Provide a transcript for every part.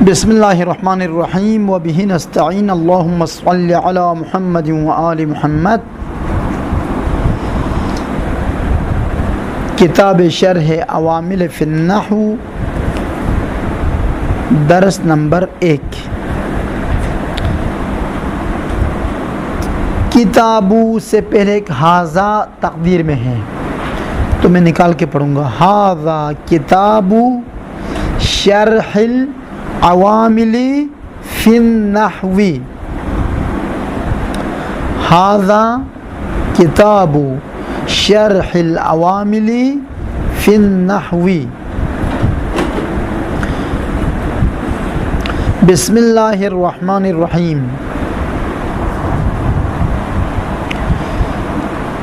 بسم اللہ الرحمن الرحیم وبہ نستعین اللہم صلی علی محمد وآل محمد۔ کتاب شرح عوامل فی النحو، درس نمبر 1۔ کتابو سے پہلے ایک ہاذا تقدیر میں ہے تو میں نکال کے پڑھوں گا۔ ہاذا کتابو شرح العوامل فی النحو، ہاذا کتاب شرح العوامل فی النحو۔ بسم اللہ الرحمن الرحیم۔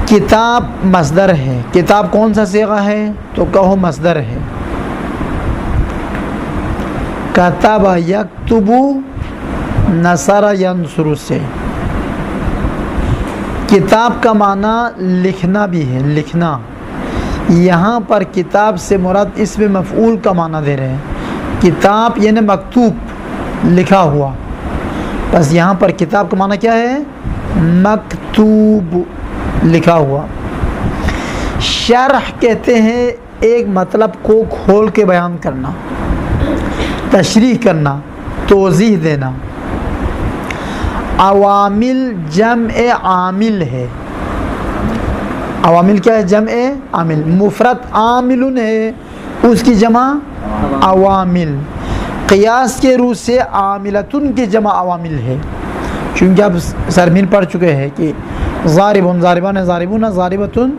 کتاب مصدر ہے۔ کتاب کون سا صیغہ ہے تو کہو مصدر ہے۔ کتب یکتب، نصر ینصر سے۔ کتاب کا معنی لکھنا بھی ہے، لکھنا۔ یہاں پر کتاب سے مراد اسم مفعول کا معنی دے رہے ہیں۔ کتاب یعنی مکتوب، لکھا ہوا۔ بس یہاں پر کتاب کا معنی کیا ہے؟ مکتوب، لکھا ہوا۔ شرح کہتے ہیں ایک مطلب کو کھول کے بیان کرنا، تشریح کرنا، توضیح دینا۔ عوامل جمع عامل ہے۔ عوامل کیا ہے؟ جمع عامل۔ مفرد عامل ہے، اس کی جمع عوامل۔ قیاس کے روح سے عاملتن کی جمع عوامل ہے، چونکہ اب سرمین پڑھ چکے ہیں کہ ضاربن ضاربان ضاربون، ضاربتن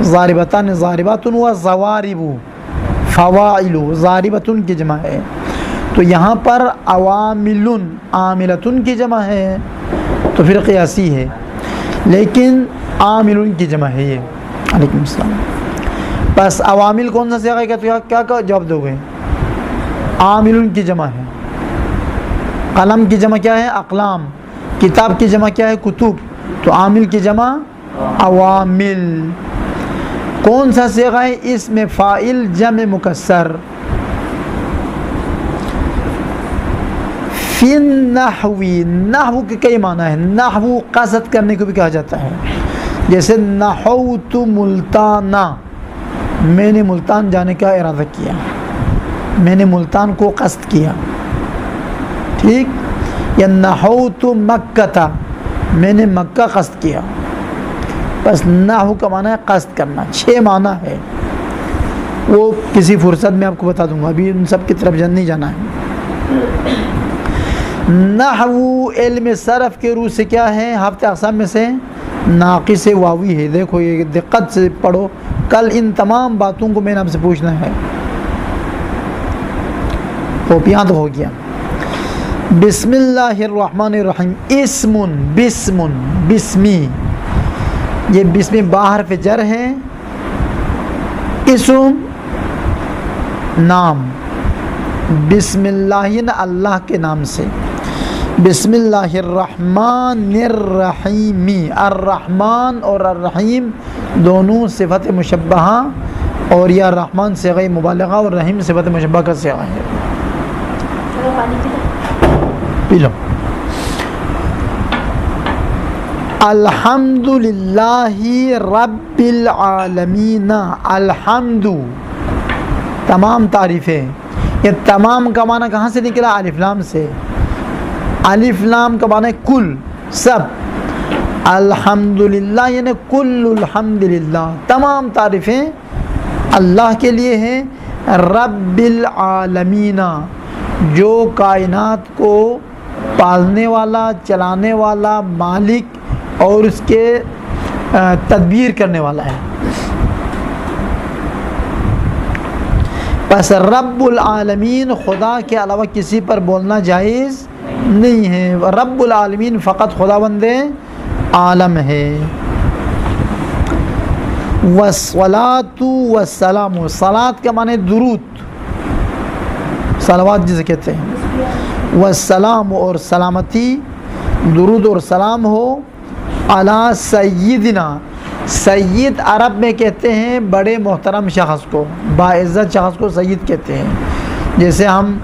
ضاربتان ضارباتن و زوارب فواعل، ضاربتن کی جمع ہے۔ تو یہاں پر عوامل عاملتن کی جمع ہے تو پھر قیاسی ہے، لیکن عامل کی جمع ہے یہ۔ علیکم السلام۔ بس عوامل کون سا صیغہ ہے؟ کیا جواب دو گے؟ عامل کی جمع ہے۔ قلم کی جمع کیا ہے؟ اقلام۔ کتاب کی جمع کیا ہے؟ کتب۔ تو عامل کی جمع عوامل۔ کون سا صیغہ ہے؟ اسم فاعل جمع مکسر۔ فی النحو، نحو کے کئی معنی ہیں۔ نحو قصد کرنے کو بھی کہا جاتا ہے، جیسے نحوت ملتانا، میں نے ملتان جانے کا ارادہ کیا، میں نے ملتان کو قصد کیا، ٹھیک۔ یا نحوت مکہ، میں نے مکہ قصد کیا۔ بس نحو کا معنی ہے قصد کرنا۔ 6 معنی ہے، وہ کسی فرصت میں آپ کو بتا دوں گا، ابھی ان سب کی طرف نہیں جانا ہے۔ نحو علم صرف کے روح سے کیا ہے؟ ہفتہ اقسام میں سے ناقص واوی ہے۔ دیکھو یہ دقت سے پڑھو، کل ان تمام باتوں کو میں نے آپ سے پوچھنا ہے۔ کاپیاں تو ہو گیا۔ بسم اللہ الرحمن الرحیم۔ اسم، بسم، بسمی، یہ بسم باہر پہ جر ہے۔ اسم نام، بسم اللہ اللہ کے نام سے۔ بسم اللہ الرحمن الرحیم۔ الرحمن اور الرحیم دونوں صفت مشبہہ، اور یہ الرحمن صیغہ مبالغہ اور رحیم صفت مشبہہ کا صیغہ ہے۔ پی لو۔ الحمد للہ رب العالمین۔ الحمد تمام تعریفیں۔ یہ تمام کا معنی کہاں سے نکلا؟ الف لام سے۔ الف لام کا معنی کل، سب۔ الحمدللہ یعنی کل الحمدللہ، تمام تعریفیں اللہ کے لیے ہیں۔ رب العالمین، جو کائنات کو پالنے والا، چلانے والا، مالک اور اس کے تدبیر کرنے والا ہے۔ بس رب العالمین، خدا کے علاوہ کسی پر بولنا جائز نہیں ہے۔ رب العالمین فقط خداوند عالم ہے۔ والصلاۃ والسلام، صلاۃ کا معنی درود، صلوات جسے کہتے ہیں۔ والسلام اور سلامتی، درود اور سلام ہو۔ علی سیدنا، سید عرب میں کہتے ہیں بڑے محترم شخص کو، باعزت شخص کو سید کہتے ہیں۔ جیسے ہم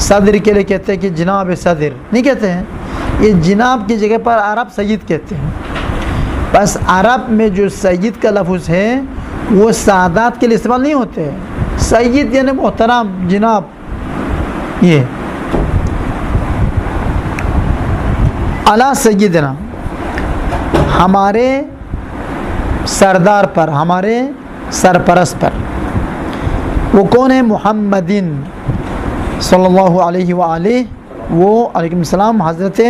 صدر کے لیے کہتے ہیں کہ جناب صدر، نہیں کہتے ہیں، یہ جناب کی جگہ پر عرب سید کہتے ہیں. بس عرب میں جو سید کا لفظ ہے وہ سادات کے لیے استعمال نہیں ہوتے. سید یعنی محترم، جناب. یہ علی سیدنا، ہمارے سردار پر، ہمارے سرپرست پر. وہ کون ہے؟ محمدین صلی اللہ علیہ وآلہ، وہ علیکم السلام حضرت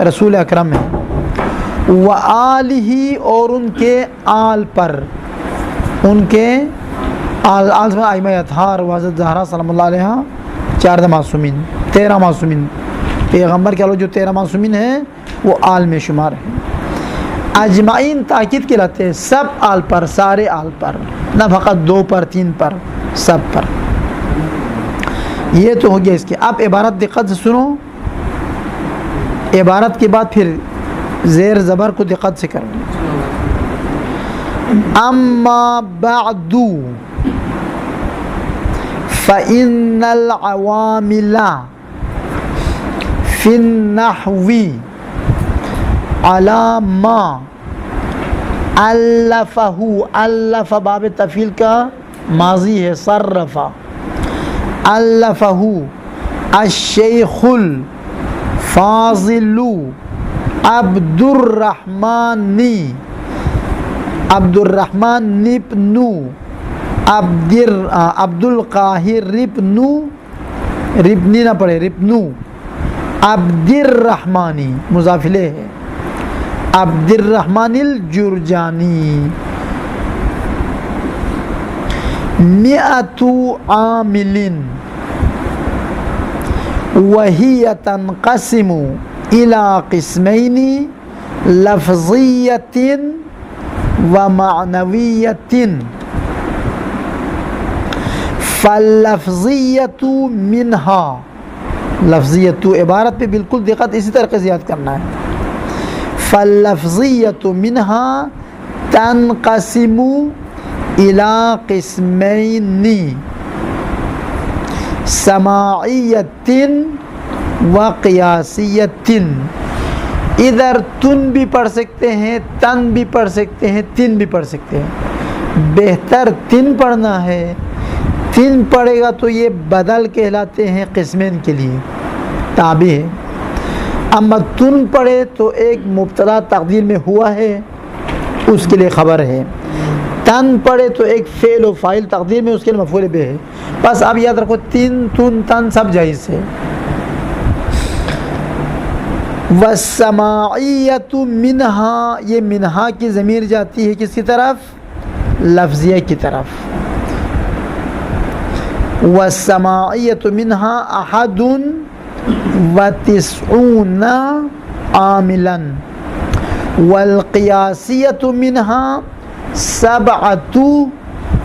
رسول اکرم ہے. وآلہ، اور ان کے آل پر، ان کے آل میں ائمہ اطہار و حضرت زہرا سلام اللہ علیہ، 14 معصومین، 13 معصومین. پیغمبر کے لوگ جو 13 معصومین ہیں وہ آل میں شمار ہیں. اجمعین تاکید کہلاتے ہیں، سب آل پر، سارے آل پر، نہ فقط 2 پر 3 پر، سب پر. یہ تو ہو گیا اس کے. اب عبارت دقت سے سنو، عبارت کے بعد پھر زیر زبر کو دقت سے کرو. اما بعد فإن العوامل فی النحو على ما الفہ، الف باب تفعیل کا ماضی ہے، صرف. الفہ الشیخ الفاضل عبد الرحمن، عبد الرحمن ابن عبد القاہر ابن، ربنی نہ پڑھے، ربنو عبد الرحمانی، مضاف الیہ ہے، عبد الرحمن الجرجانی. 100 عامل وهي تنقسم إلى قسمين لفظية ومعنوية. فاللفظية منها، لفظیت عبارت پہ بالکل دقت اسی طریقے سے یاد کرنا ہے. فاللفظیۃ منہا تنقسم الی قسمین، سماعیت و قیاسیت. ادھر تن بھی پڑھ سکتے ہیں، تن بھی پڑھ سکتے ہیں، تن بھی پڑھ سکتے ہیں. بہتر تن پڑھنا ہے. تن پڑھے گا تو یہ بدل کہلاتے ہیں قسمین کے لیے، تابع ہے. اما تن پڑھے تو ایک مبتدا تقدیر میں ہوا ہے، اس کے لیے خبر ہے. تن پڑھے تو ایک فعل و فاعل تقدیر میں، اس کے لیے مفعول بہ ہے. بس اب یاد رکھو، تن تن تن سب جائز ہے. والسماعیۃ منہا، یہ منہا کی ضمیر جاتی ہے کس کی طرف؟ لفظیہ کی طرف. والسماعیۃ منہا احد وتسعون عاملا. والقیاسیۃ منہا سبعۃ،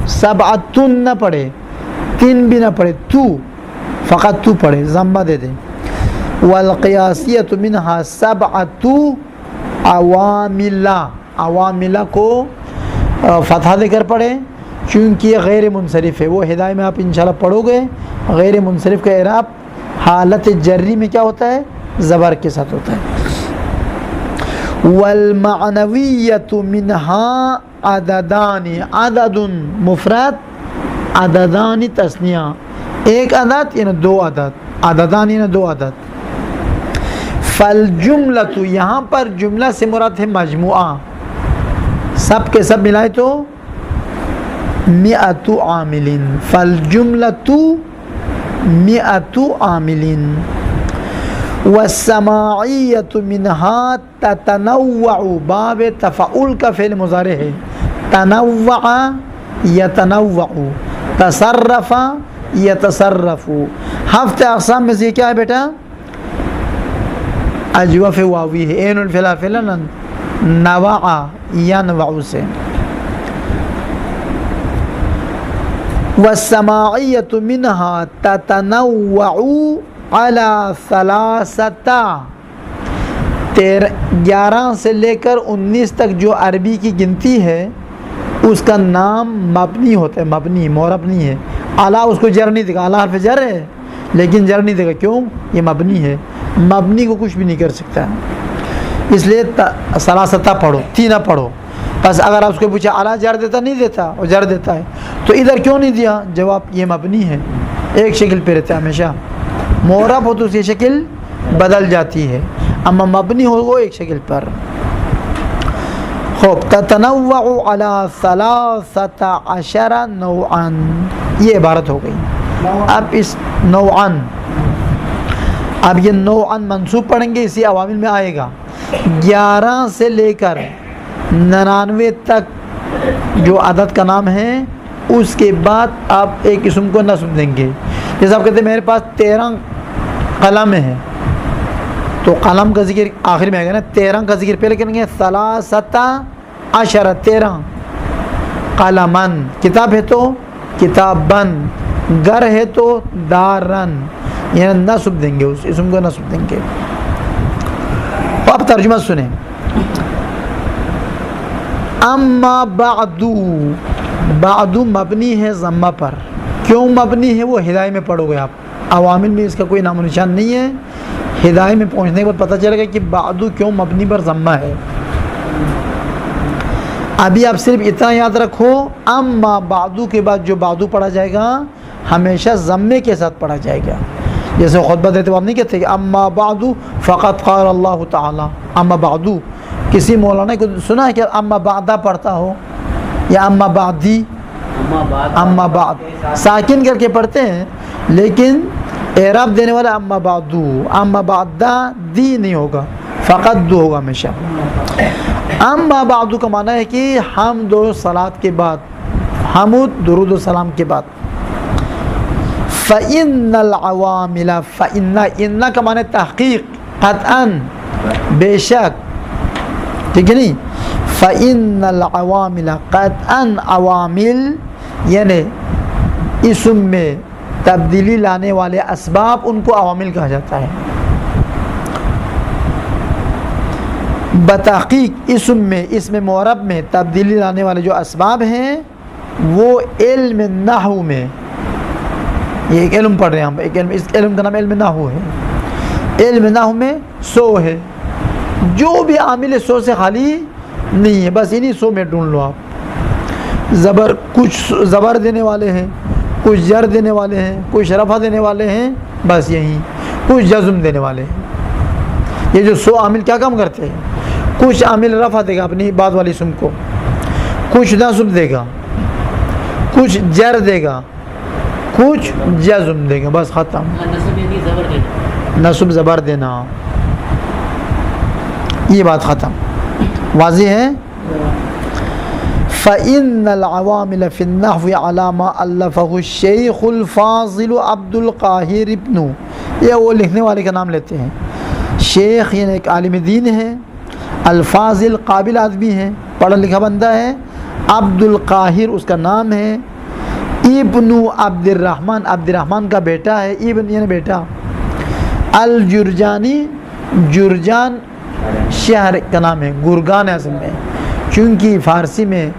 سبعۃ نہ پڑھے، تین بھی نہ پڑھے، تو فقط تو پڑھے، ضمہ دے دے. والقیاسیۃ منہا سبعۃ عوامل، عوامل کو فتحہ دے کر پڑھے چونکہ یہ غیر منصرف ہے. وہ ہدایت میں آپ انشاءاللہ پڑھو گے. غیر منصرف کا اعراب حالت جری میں کیا ہوتا ہے؟ زبر کے ساتھ ہوتا ہے. والمعنویۃ منہا عددان، عدد مفرد، عددان تثنیہ، ایک عدد یعنی 2 عدد، عددان یعنی 2 عدد. فالجملۃ، یہاں پر جملہ سے مراد ہے مجموعہ، سب کے سب ملائے تو 100 عامل. فالجملۃ 100 عامل. والسماعیۃ منہا تتنوع، باب تفعل کا فعل مضارع ہے. تنوع یتنوع، تصرف یتصرف. 7 اقسام میں سے کیا ہے بیٹا؟ اجوف واوی ہے. عین الفلا فعلا نوع ینوع سے. والسماعیۃ منہا تتنوع علی 3، 11 سے لے کر 19 تک جو عربی کی گنتی ہے اس کا نام مبنی ہوتا ہے. مبنی معرب نہیں ہے. اعلیٰ اس کو جر نہیں دکھا، اعلیٰ حرف جر ہے لیکن جر نہیں دے گا، کیوں؟ یہ مبنی ہے، مبنی کو کچھ بھی نہیں کر سکتا ہے، اس لیے ثلاثہ پڑھو، تینہ پڑھو. بس اگر آپ اس کو پوچھا اعلیٰ جر دیتا، نہیں دیتا، وہ جر دیتا ہے، تو ادھر کیوں نہیں دیا؟ جواب یہ مبنی ہے، ایک شکل پہ رہتا ہے ہمیشہ. معرب ہو تو اس کی شکل بدل جاتی ہے، اما مبنی ہو وہ ایک شکل پر. خوب، تتنوع علی 13 نوعا، یہ عبارت ہو گئی. اب اس نوعا، اب یہ نوعا منصوب پڑھیں گے، اسی عوامل میں آئے گا. 11 سے لے کر 99 تک جو عدد کا نام ہے، اس کے بعد آپ ایک اسم کو نصب دیں گے. جیسے آپ کہتے ہیں میرے پاس 13 قلم ہے، تو قلم کا ذکر آخر میں آئے گا نا، 13 کا ذکر پہلے کریں گے. 13 قلمن، کتاب ہے تو کتابن، گھر ہے تو دارن، یعنی نصب دیں گے، اس اسم کو نصب دیں گے. اب ترجمہ سنیں. اما بعد مبنی ہے ضمہ پر. کیوں مبنی ہے؟ وہ ہدایہ میں پڑھو گے آپ، عوامل میں اس کا کوئی نام و نشان نہیں ہے. ہدایہ میں پہنچنے کے بعد پتہ چلے گا کہ بعد کیوں مبنی پر ضمہ ہے. ابھی آپ صرف اتنا یاد رکھو، اما بعد کے بعد جو بعد پڑھا جائے گا ہمیشہ ضمے کے ساتھ پڑھا جائے گا. جیسے خطبہ دیتے وقت نہیں کہتے کہ اما بعد فقط قال اللہ تعالی. اما بعد، کسی مولانا کو سنا ہے کہ اما بعدہ پڑھتا ہو یا اما بعدی؟ اما بعد ساکن کر کے پڑھتے ہیں، لیکن اعراب دینے والا اما بعدو، اما بعدہ دی نہیں ہوگا، فقط دو ہوگا ہمیشہ. اما بعدو کا معنی ہے کہ حمد و صلات کے بعد، حمد درود و سلام کے بعد. فَإِنَّ الْعَوَامِلَ، فَإِنَّ کا معنی تحقیق، قطعاً، بے شک، ٹھیک ہے نہیں. فَإِنَّ الْعَوَامِلَ، قطعاً عوامل یعنی اسم میں تبدیلی لانے والے اسباب، ان کو عوامل کہا جاتا ہے. بتحقیق اسم معرب میں تبدیلی لانے والے جو اسباب ہیں وہ علم نحو میں، یہ ایک علم پڑھ رہے ہیں ہم، ایک علم، اس علم کا نام علم نحو ہے. علم نحو میں 100 ہے، جو بھی عامل 100 سے خالی نہیں ہے، بس انہی 100 میں ڈھونڈ لو آپ. کچھ زبر دینے والے ہیں، کچھ جر دینے والے ہیں، کچھ رفع دینے والے ہیں، بس یہی، کچھ جزم دینے والے ہیں. یہ جو 100 عامل کیا کام کرتے ہیں؟ کچھ عامل رفع دے گا اپنی بعد والی اسم کو، کچھ نصب دے گا، کچھ جر دے گا، کچھ جزم دے گا، بس ختم. نصب زبر دینا، یہ بات ختم. واضح ہے؟ فَإِنَّ الْعَوَامِلَ فِي النَّحْوِ عَلَى مَا أَلَّفَهُ الشَّيْخُ الْفَاضِلُ عبد القاہر ابن، یہ وہ لکھنے والے کا نام لیتے ہیں. شیخ یعنی ایک عالم دین ہے، الفاضل قابل آدمی ہے، پڑھا لکھا بندہ ہے، عبد القاہر اس کا نام ہے، ابن عبد الرحمن کا بیٹا ہے، ابن یعنی بیٹا. الجرجانی، جرجان شہر کا نام ہے، گرگان ہے اصل میں، چونکہ فارسی میں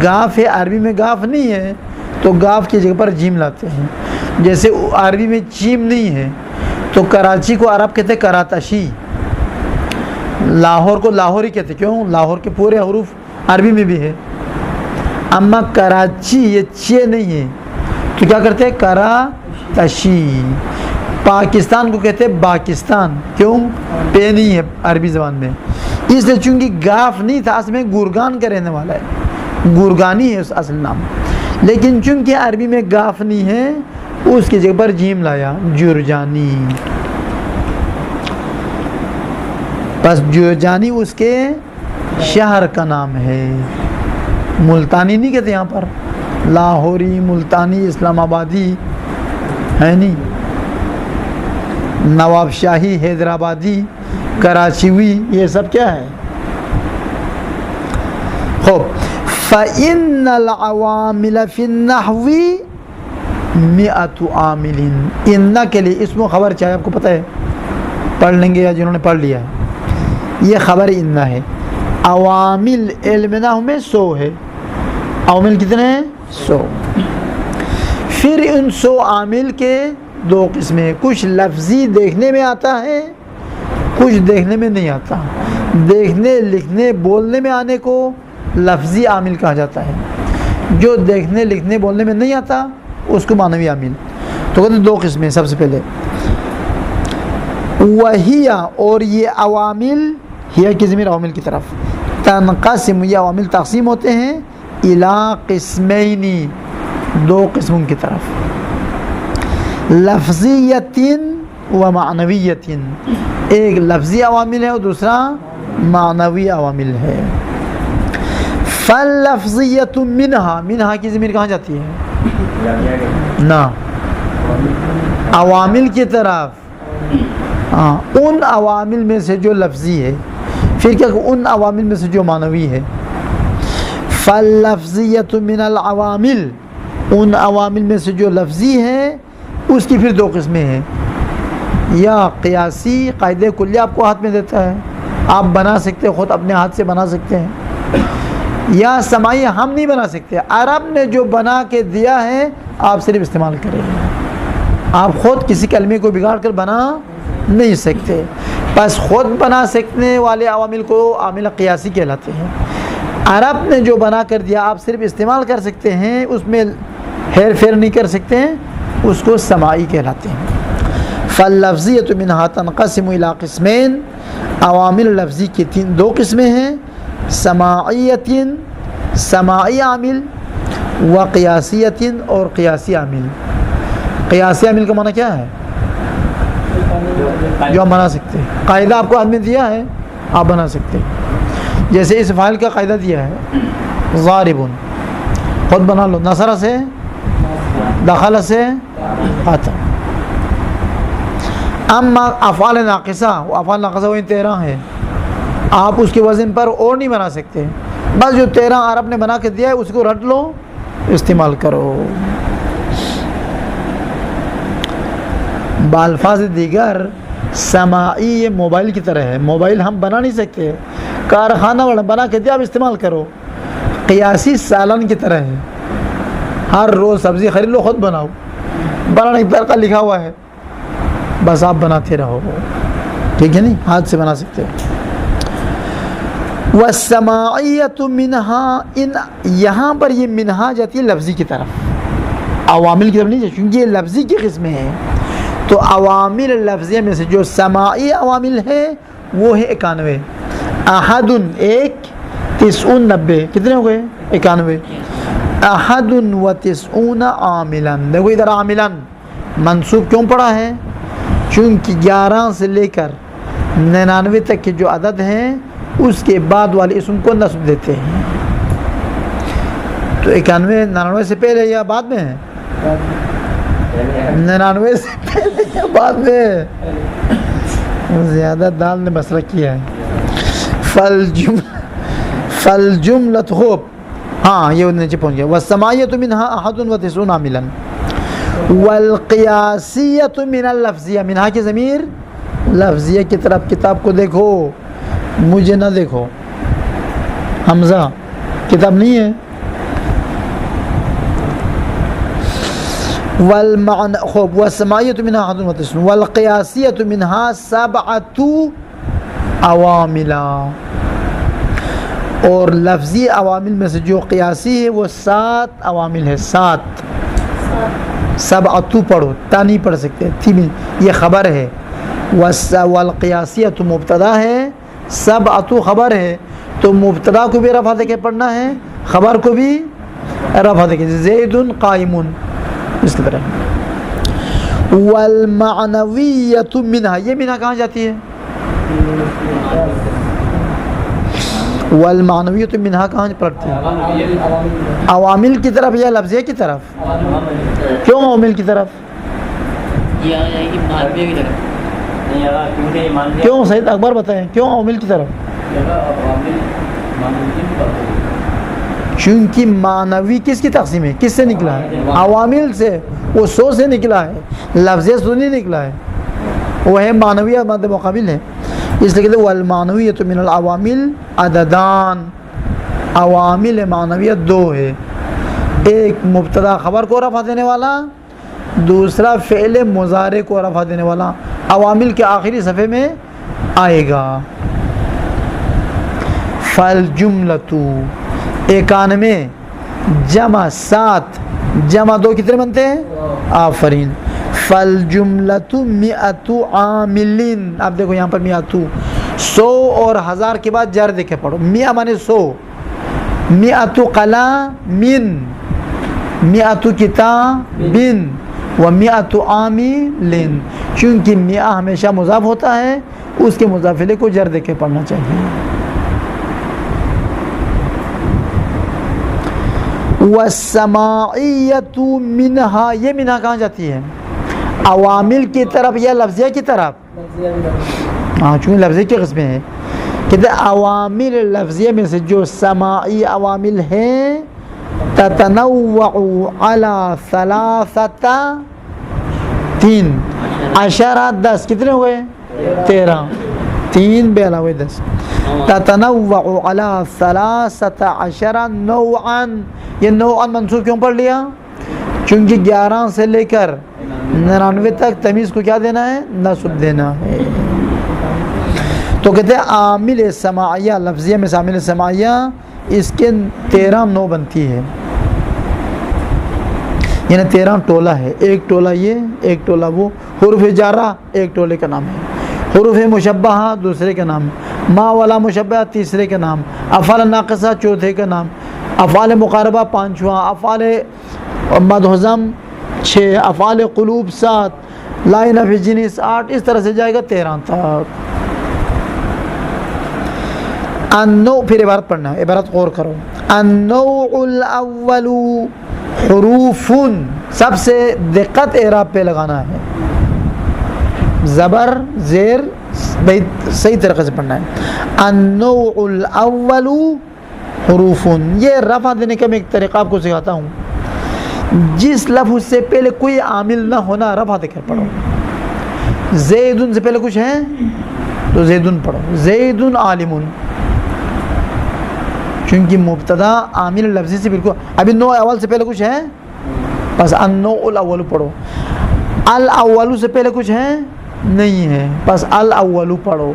گاف ہے، عربی میں گاف نہیں ہے، تو گاف کی جگہ پر جیم لاتے ہیں. جیسے عربی میں جیم نہیں ہے تو کراچی کو عرب کہتے کراتشی، لاہور کو لاہوری کہتے، کیوں؟ لاہور کے پورے حروف عربی میں بھی ہے. اما کراچی یہ چے نہیں ہے تو کیا کرتے ہیں؟ کراتشی. پاکستان کو کہتے ہیں باکستان، کیوں؟ پے نہیں ہے عربی زبان میں، اس لیے چونکہ گاف نہیں تھا، اصل میں گرگان کا رہنے والا ہے، گرگانی ہے اس اصل نام، لیکن چونکہ عربی میں گاف نہیں ہے اس کی جگہ پر جیم لایا، جرجانی. بس جرجانی اس کے شہر کا نام ہے، ملتانی نہیں کہتے یہاں پر، لاہوری، ملتانی، اسلام آبادی ہے نہیں، نواب شاہی، حیدرآبادی، کراچیوی، یہ سب کیا ہے؟ خوب. فَإِنَّ الْعَوَامِلَ فِي النَّحْوِ 100 عامل. ان کے لیے اسم و خبر چاہے آپ کو پتہ ہے، پڑھ لیں گے یا جنہوں نے پڑھ لیا ہے، یہ خبر ان ہے. عوامل علم نحو میں 100 ہے. عوامل کتنے ہیں؟ 100. پھر ان 100 عامل کے دو قسمیں، کچھ لفظی دیکھنے میں آتا ہے، کچھ دیکھنے میں نہیں آتا. دیکھنے لکھنے بولنے میں آنے کو لفظی عامل کہا جاتا ہے، جو دیکھنے لکھنے بولنے میں نہیں آتا اس کو معنوی عامل. تو کہتے ہیں دو قسمیں. سب سے پہلے وہی، اور یہ عوامل، ہی کی ضمیر عوامل کی طرف، تنقسم، یہ عوامل تقسیم ہوتے ہیں الی قسمین، دو قسموں کی طرف، لفظیت و معنویت. ایک لفظی عوامل ہے اور دوسرا معنوی عوامل ہے. فاللفظیت منہا، منہا کی ضمیر کہاں جاتی ہے؟ نا، عوامل کی طرف. ان عوامل میں سے جو لفظی ہے، پھر کیا کہ ان عوامل میں سے جو معنوی ہے. فاللفظیت من العوامل، ان عوامل میں سے جو لفظی ہے اس کی پھر دو قسمیں ہیں. یا قیاسی، قاعدہ کلی آپ کو ہاتھ میں دیتا ہے، آپ بنا سکتے ہیں، خود اپنے ہاتھ سے بنا سکتے ہیں. یا سماعی، ہم نہیں بنا سکتے، عرب نے جو بنا کے دیا ہے آپ صرف استعمال کریں. آپ خود کسی کلمے کو بگاڑ کر بنا نہیں سکتے. بس خود بنا سکنے والے عوامل کو عامل قیاسی کہلاتے ہیں. عرب نے جو بنا کر دیا آپ صرف استعمال کر سکتے ہیں، اس میں ہیر پھیر نہیں کر سکتے ہیں، اس کو سماعی کہلاتے ہیں. فاللفظیۃ منہا تنقسم الی قسمین، عوامل لفظی کی دو قسمیں ہیں، سماعیت، سماعی عامل، و قیاسیت، اور قیاسی عامل. قیاسی عامل کا معنی کیا ہے؟ جو ہم بنا سکتے ہیں. قاعدہ آپ کو آدمی دیا ہے، آپ بنا سکتے ہیں. جیسے اس فائل کا قاعدہ دیا ہے ضارب، خود بنا لو. نصر سے، دخل سے، قاتل. اما افعال ناقصہ، وہ افعال ناقصہ وہ 13 ہے، آپ اس کے وزن پر اور نہیں بنا سکتے. بس جو 13 عرب نے بنا کے دیا ہے اس کو رٹ لو، استعمال کرو. بالفاظ دیگر سماعی یہ موبائل کی طرح ہے. موبائل ہم بنا نہیں سکتے، کارخانہ والا بنا کے دیا، آپ استعمال کرو. قیاسی سالن کی طرح ہے، ہر روز سبزی خرید لو، خود بناؤ. بنانے کا طریقہ لکھا ہوا ہے، بس آپ بناتے رہو. ٹھیک ہے نہیں؟ ہاتھ سے بنا سکتے. والسماعیۃ منہا، ان یہاں پر یہ منہا جاتی ہے لفظی کی طرف، عوامل کی طرف نہیں جاتی، کیونکہ یہ لفظی کی قسمیں ہیں. تو عوامل لفظیہ میں سے جو سماعی عوامل ہے وہ ہے 91. احد، ایک، 90، 90، کتنے ہو گئے؟ 91. احد و 90 عاملا. دیکھو ادھر عاملا منصوب کیوں پڑا ہے؟ چونکہ 11 سے لے کر 99 تک کے جو عدد ہیں اس کے بعد والے اسم کو نصب دیتے ہیں. تو 91 99 سے پہلے یا بعد میں ہے؟ 99 سے پہلے یا بعد میں؟ زیادہ دال نے مسئلہ کیا ہے. فالجملۃ، خوب، ہاں یہ نیچے پہنچ گیا. والسماعیۃ منہا احد و 90 عاملا. والقیاسیۃ من اللفظیہ، منہا کی ضمیر لفظیہ کی طرف. کتاب کو دیکھو، مجھے نہ دیکھو. حمزہ کتاب نہیں ہے. خوب. والسماعیۃ منہا احد و 90 والقیاسیۃ منہا 7 عواملا. اور لفظی عوامل میں سے جو قیاسی ہے وہ 7 عوامل ہے. 7 پڑھو، تا نہیں پڑھ سکتے، یہ خبر ہے. والقیاسیۃ مبتدا ہے، 7 خبر ہے. تو مبتدا کو بھی رفع دے کے پڑھنا ہے، خبر کو بھی رفع دے کے. زید قائم، اس کی طرح. والمعنویۃ منہا، یہ منہا کہاں جاتی ہے؟ والمعنویۃ منہا کہاں پڑھتی ہے؟ عوامل کی طرف یا لفظیہ کی طرف؟ کیوں عوامل کی طرف؟ کیوں سید اکبر بتائیں کیوں عوامل کی طرف؟ چونکہ معنوی کس کی تقسیم ہے؟ کس سے نکلا ہے؟ عوامل سے. وہ 100 سے نکلا ہے، لفظیہ سے نہیں نکلا ہے. وہ ہے معنویہ مد مقابل ہے. اس لیے کہتے ہیں والمعنویۃ من العوامل عددان. عوامل معنویت 2 ہے، ایک مبتدا خبر کو رفع دینے والا، دوسرا فعل مضارع کو رفع دینے والا عوامل کے آخری صفحے میں آئے گا. فالجملۃ 91 جمع 7 جمع 2 کتنے بنتے ہیں؟ آفرین. فالجملۃ 100 عامل. آپ دیکھو یہاں پر 100 100 اور 1000 کے بعد جر دیکھے پڑھو. 100 مانے 100. 100 قلم 100 کتاب و 100 عامل. چونکہ 100 ہمیشہ مضاف ہوتا ہے اس کے مضافلے کو جر دیکھ کے پڑھنا چاہیے. والسماعیۃ منہا. یہ منہا کہاں جاتی ہے؟ عوامل کی طرف یا لفظیہ کی طرف؟ ہاں چونکہ لفظیہ کی قسمیں ہیں. کہتے ہیں عوامل لفظیہ میں سے جو سماعی عوامل ہیں تتنوع علی 3 عشرہ 10 کتنے ہوئے؟ 13. 3 بے علاوہ 10. تتنوع علی 13 نوعا. یہ نوعا منصوب کیوں پڑھ لیا؟ چونکہ 11 سے لے کر 99 تک تمیز کو کیا دینا ہے؟ نصب دینا ہے. تو کہتے ہیں عامل سماعیہ لفظیہ میں عامل سماعیہ اس کے 13 نو بنتی ہے. یعنی 13 ٹولہ ہے. ایک ٹولہ یہ ایک ٹولہ وہ. حروف جارہ ایک ٹولے کا نام ہے. حروف مشبہہ دوسرے کا نام. ما والا مشبہہ تیسرے کا نام. افعال ناقصہ چوتھے کا نام. افعال مقاربہ 5واں. افعال مدحضم 6. افعال قلوب 7. لا نفی جنس 8. اس طرح سے جائے گا 13 تک. النوع پھر عبارت پڑھنا ہے. عبارت غور کرو. النوع الاول حروف. سب سے دقت اعراب پہ لگانا ہے. زبر زیر صحیح طریقے سے پڑھنا ہے. النوع الاول حروف. یہ رفع دینے کا میں ایک طریقہ آپ کو سکھاتا ہوں. جس لفظ سے پہلے کوئی عامل نہ ہونا رفع دے کر پڑھو. زیدن سے پہلے کچھ ہے تو زیدن پڑھو. زیدن عالم. چونکہ مبتدا عامل لفظی سے بالکل. ابھی نوع اول سے پہلے کچھ ہے بس النوع الاول پڑھو. الاول سے پہلے کچھ ہے نہیں ہے بس الاول پڑھو.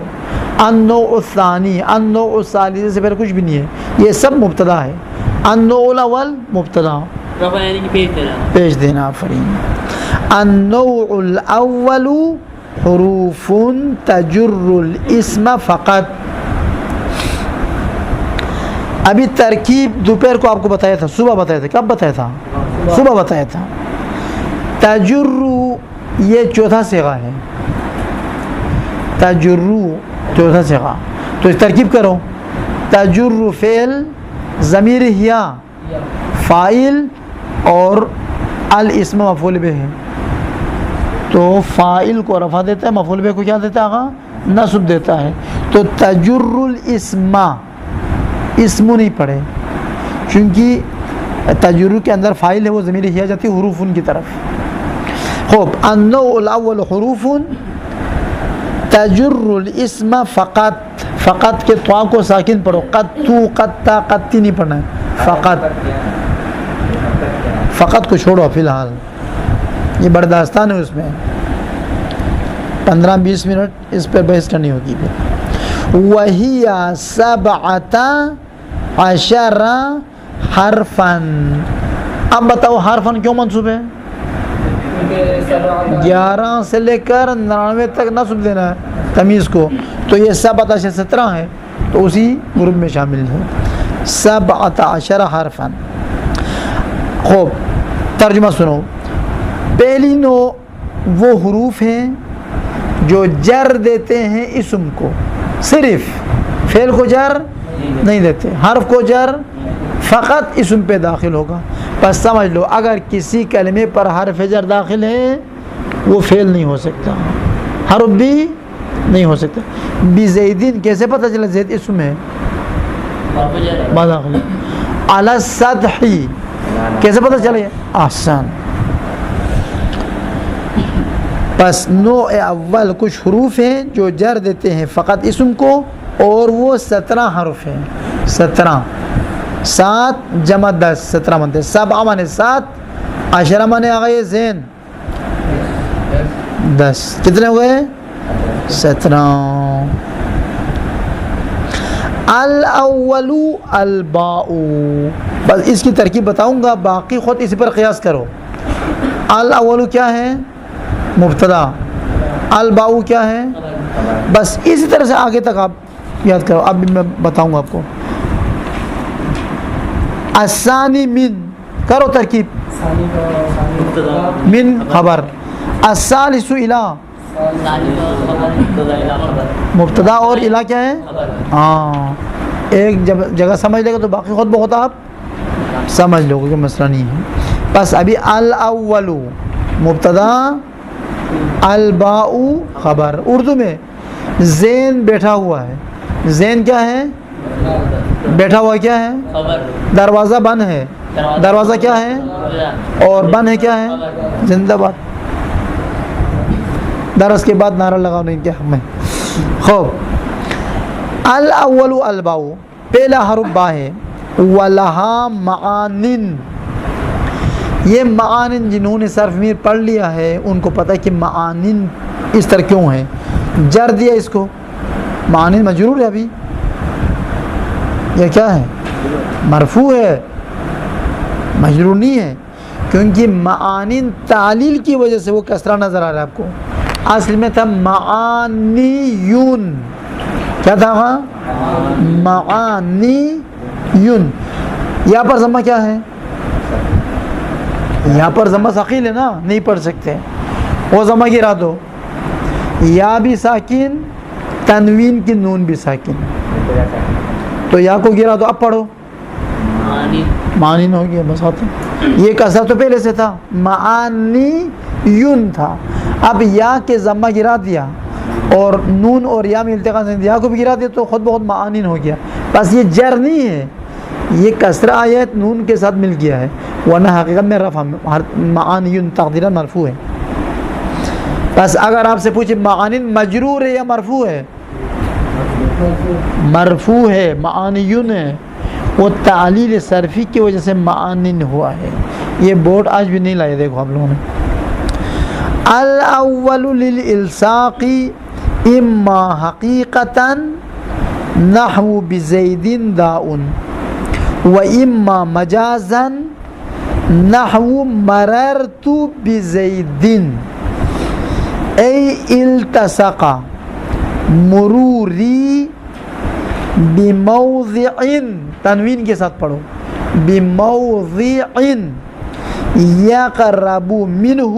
النوع الثانی النوع الثالث سے پہلے کچھ بھی نہیں ہے. یہ سب مبتدا ہے. النوع الاول مبتدا پیش دینا. آفرین. النوع الاول حروف تجر الاسم فقط. ابھی ترکیب دوپہر کو آپ کو بتایا تھا. صبح بتایا تھا. کب بتایا تھا؟ صبح بتایا تھا. تجرو یہ چوتھا صیغہ ہے. تجرو چوتھا صیغہ. تو اس ترکیب کرو. تجر فعل ضمیر ہیا فاعل اور الاسم مفعول به ہے. تو فاعل کو رفع دیتا ہے مفعول به کو کیا دیتا ہے؟ آقا نصب دیتا ہے. تو تجر الاسم اسم نہیں پڑھے چونکہ تجرو کے اندر فاعل ہے وہ ضمیر ہیا جاتی حروف کی طرف. خوب. النوع الاول حروف تجر الاسم فقط. فقط کے طا کو ساکن پڑھو. قطو قطا قطی نہیں پڑھنا ہے. فقط. فقط کو چھوڑو فی الحال. یہ بڑا داستان ہے. اس میں 15-20 منٹ اس پر بحث کرنی ہوگی. وَهِيَ 17 حرفاً. اب بتاؤ حرفاً کیوں منصوب ہے؟ 11 سے لے کر 99 تک نصب دینا ہے تمیز کو. تو یہ 17 ہے تو اسی گروپ میں شامل ہے. 17 حرفاً. خوب ترجمہ سنو. پہلی نو وہ حروف ہیں جو جر دیتے ہیں اسم کو. صرف فعل کو جر نہیں دیتے. حرف کو جر فقط اسم پہ داخل ہوگا. بس سمجھ لو اگر کسی کلمے پر حرف جر داخل ہے وہ فعل نہیں ہو سکتا. حرف بھی نہیں ہو سکتا. بزیدین کیسے پتہ چلا زید اسم ہے؟ داخل. علی السطح کیسے پتہ چلے؟ احسن. پس نوع اول کچھ حروف ہیں جو جر دیتے ہیں فقط اسم کو اور وہ 17 حرف ہیں. 17 7 جمع 10 17 بنتے. 7 مانے 7 عشرہ مانے آگئے زین 10 کتنے ہوئے 17. الاول الباء, بس اس کی ترکیب بتاؤں گا, باقی خود اسی پر قیاس کرو. الاول کیا ہے مبتدا, الباء کیا ہے, بس اسی طرح سے آگے تک آپ یاد کرو. اب میں بتاؤں گا آپ کو. الثانی من, کرو ترکیب, من خبر, الثالث الہ, مبتدا اور الہ کیا ہے, ہاں ایک جگہ سمجھ لے گا تو باقی خود بہت آپ سمجھ لو گے کہ مسئلہ نہیں ہے. بس ابھی الاول مبتدا, الباء خبر. اردو میں زین بیٹھا ہوا ہے, زین کیا ہے, بیٹھا ہوا کیا ہے, دروازہ بند ہے, دروازہ کیا ہے, اور بند ہے کیا ہے, زندہ باد. درس کے بعد نعرہ لگاؤ نہیں کیا ہمیں. خوب, الاول الباء, پہلا حرف با ہے. ولہا معانن, یہ معانن جنہوں نے صرف میر پڑھ لیا ہے ان کو پتہ ہے کہ معانن اس طرح کیوں ہے. جر دیا اس کو, معانن مجرور ہے ابھی, یہ کیا ہے, مرفوع ہے, مجرور نہیں ہے, کیونکہ معانن تعلیل کی وجہ سے وہ کسرہ نظر آ رہا ہے آپ کو. اصل میں تھا معانیون, کیا تھا وہاں, معانیون. یہاں پر ضمہ کیا ہے, یہاں پر ضمہ ثقیل ہے نا, نہیں پڑھ سکتے, وہ ضمہ گرا دو. یا بھی ساکن, تنوین کی نون بھی ساکن, تو یا کو گرا دو, اب پڑھو معانین ہو گیا. بس آتے, یہ کسرہ تو پہلے سے تھا, معانیون تھا, اب یا کے ضمہ گرا دیا اور نون اور یا میں التقاء سے یا کو بھی گرا دیا تو خود بخود معانین ہو گیا. بس یہ جر نہیں ہے, یہ کسرہ آیت نون کے ساتھ مل گیا ہے, ورنہ حقیقت میں رفع معانین تقدیرا مرفوع ہے. بس اگر آپ سے پوچھے معانین مجرور ہے یا مرفوع ہے, مرفوع ہے, معانین ہے, وہ تعلیل صرفی کی وجہ سے معانین ہوا ہے. یہ بورڈ آج بھی نہیں لائے, دیکھو آپ لوگوں نے. الاول للالصاق اما حقیقتا نحو بزید داء و اما مجازا نحو مررت بزید ای التصق مروری بموضع, تنوین کے ساتھ پڑھو, بموضع یقرب منہ,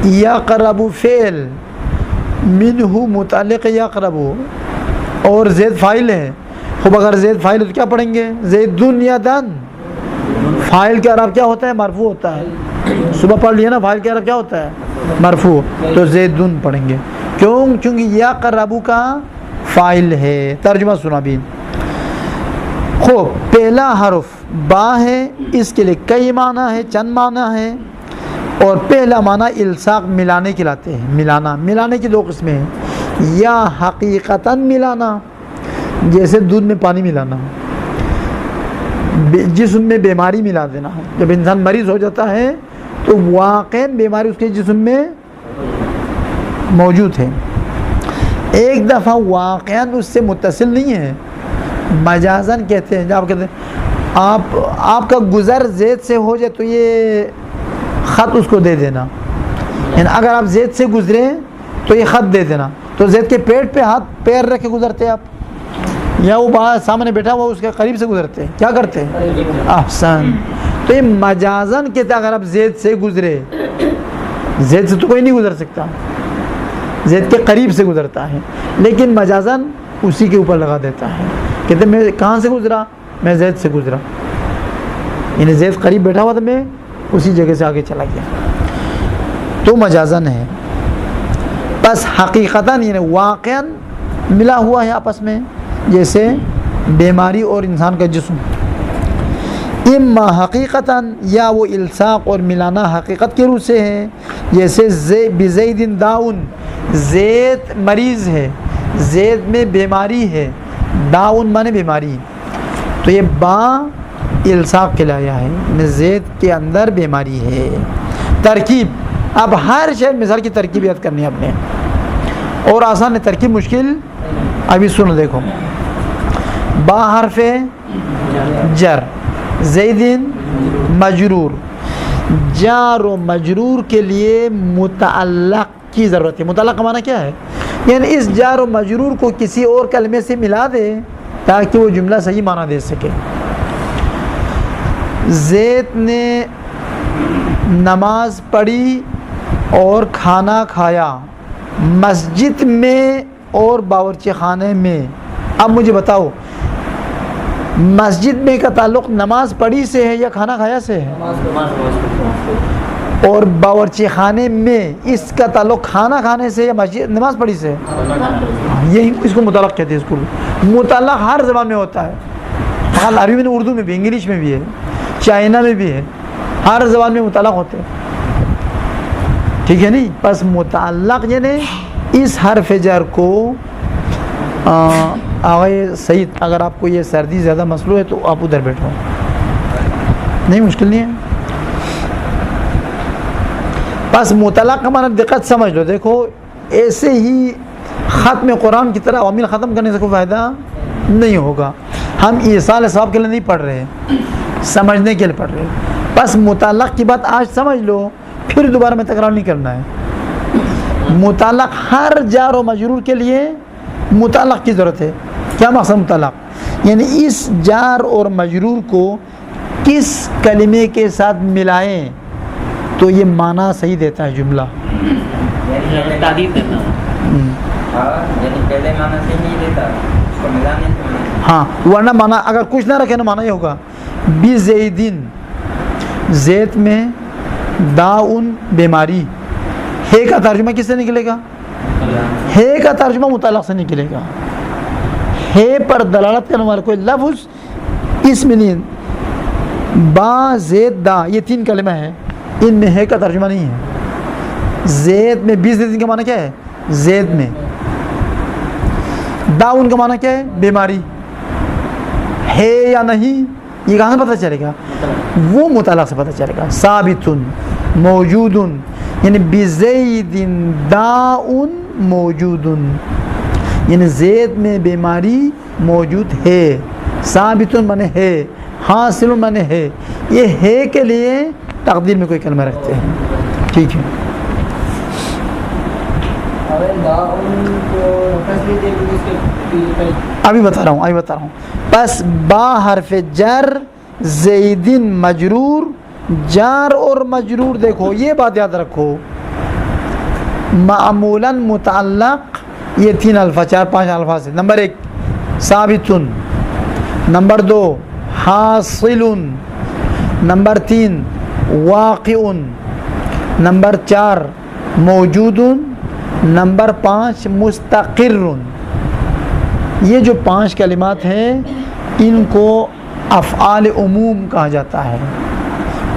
یقرب فعل, منہ متعلق یقرب, اور زید فاعل ہے. خوب اگر زید فاعل ہے تو کیا پڑھیں گے, زیدن یا دن. فاعل کا اعراب کیا ہوتا ہے, مرفوع ہوتا ہے. صبح پڑھ لیا نا, فاعل کا اعراب کیا ہوتا ہے, مرفوع, تو زیدن پڑھیں گے. کیوں, چونکہ یقرب کا فاعل ہے. ترجمہ سنا بھی. خوب, پہلا حرف با ہے, اس کے لیے کئی معنی ہے, چند معنی ہے. اور پہلا معنی الصاق, ملانے کے لاتے ہیں. ملانا, ملانے کی دو قسمیں ہیں, یا حقیقتاً ملانا جیسے دودھ میں پانی ملانا, جسم میں بیماری ملا دینا. جب انسان مریض ہو جاتا ہے تو واقعاً بیماری اس کے جسم میں موجود ہے, ایک دفعہ واقعاً اس سے متصل نہیں ہے, مجازاً کہتے ہیں. جب آپ کہتے ہیں آپ کا گزر زید سے ہو جائے تو یہ خط اس کو دے دینا, یعنی اگر آپ زید سے گزرے تو یہ خط دے دینا. تو زید کے پیٹ پہ ہاتھ پیر رکھ کے گزرتے آپ, یا وہ باہر سامنے بیٹھا ہوا اس کے قریب سے گزرتے, کیا کرتے, احسن. تو یہ مجازاً کہتے ہیں اگر آپ زید سے گزرے, زید سے تو کوئی نہیں گزر سکتا, زید کے قریب سے گزرتا ہے, لیکن مجازاً اسی کے اوپر لگا دیتا ہے. کہتے ہیں میں کہاں سے گزرا, میں زید سے گزرا, یعنی زید قریب بیٹھا ہوا تھا, میں اسی جگہ سے آگے چلا گیا, تو مجازاً ہے. بس حقیقتاً یعنی واقعاً ملا ہوا ہے آپس میں, جیسے بیماری اور انسان کا جسم. اما حقیقتاً, یا وہ الصاق اور ملانا حقیقت کے روح سے ہے, جیسے بزید داؤن, زید مریض ہے, زید میں بیماری ہے, داؤن مانے بیماری, تو یہ با الصاق کہلایا ہے, زید کے اندر بیماری ہے. ترکیب اب ہر شے مثال کی ترکیب یاد کرنی ہے آپ نے، اور آسان ہے ترکیب، مشکل ابھی سنو دیکھو. با حرف جر، زیدن مجرور. جار و مجرور کے لیے متعلق کی ضرورت ہے. متعلق کا معنی کیا ہے؟ یعنی اس جار و مجرور کو کسی اور کلمے سے ملا دے تاکہ وہ جملہ صحیح معنی دے سکے. زید نے نماز پڑھی اور کھانا کھایا مسجد میں اور باورچی خانے میں. اب مجھے بتاؤ مسجد میں کا تعلق نماز پڑھی سے ہے یا کھانا کھایا سے ہے؟ اور باورچی خانے میں اس کا تعلق کھانا کھانے سے یا مسجد نماز پڑھی سے؟ یہی اس کو متعلق کہتے ہیں. اس کو متعلق ہر زبان میں ہوتا ہے، عربی میں، اردو میں بھی، انگلش میں بھی ہے، چائنا میں بھی ہے، ہر زبان میں متعلق ہوتے ہیں. ٹھیک ہے نہیں؟ بس متعلق یعنی اس حرف جر کو آغا سعید، اگر آپ کو یہ سردی زیادہ مسئلہ ہے تو آپ ادھر بیٹھو، نہیں مشکل نہیں ہے. بس متعلق کا معنی دقت سمجھ لو. دیکھو ایسے ہی ختم قرآن کی طرح عوامل ختم کرنے سے کوئی فائدہ نہیں ہوگا. ہم ایصال ثواب کے لیے نہیں پڑھ رہے، سمجھنے کے لیے پڑھ رہے. بس متعلق کی بات آج سمجھ لو، پھر دوبارہ میں تکرار نہیں کرنا ہے. متعلق ہر جار و مجرور کے لیے متعلق کی ضرورت ہے. کیا مقصد متعلق؟ یعنی اس جار اور مجرور کو کس کلمے کے ساتھ ملائیں تو یہ معنی صحیح دیتا ہے جملہ. ہاں، ورنہ معنی اگر کچھ نہ رکھے نا معنی یہ ہوگا بزیدن، زید میں، داؤن بیماری. ہے کا ترجمہ کس سے نکلے گا؟ ہے کا ترجمہ متعلق سے نکلے گا. ہے پر دلالت کرنے والا کوئی لفظ اس میں نہیں. با زید دا یہ تین کلمہ ہے، ان میں ہے کا ترجمہ نہیں ہے. زید میں بزیدن کا معنی کیا ہے؟ زید میں. داؤن کا معنی کیا ہے؟ بیماری. ہے یا نہیں یہ کہاں سے پتہ چلے گا؟ وہ متعلق سے پتہ چلے گا. ثابتن، موجودن، یعنی بزیدن داؤن موجودن، یعنی زید میں بیماری موجود ہے. ثابتن معنی ہے، حاصل معنی ہے. یہ ہے کے لیے تقدیر میں کوئی کلمہ رکھتے ہیں. ٹھیک ہے، ابھی بتا رہا ہوں. بس با حرف جر، زیدن مجرور. جار اور مجرور دیکھو یہ بات یاد رکھو، معمولاً متعلق یہ تین الفاظ، چار پانچ الفاظ ہے. نمبر ایک ثابتن، نمبر دو حاصل، نمبر تین واقع، نمبر چار موجود، نمبر پانچ مستقر. یہ جو پانچ کلمات ہیں ان کو افعال عموم کہا جاتا ہے.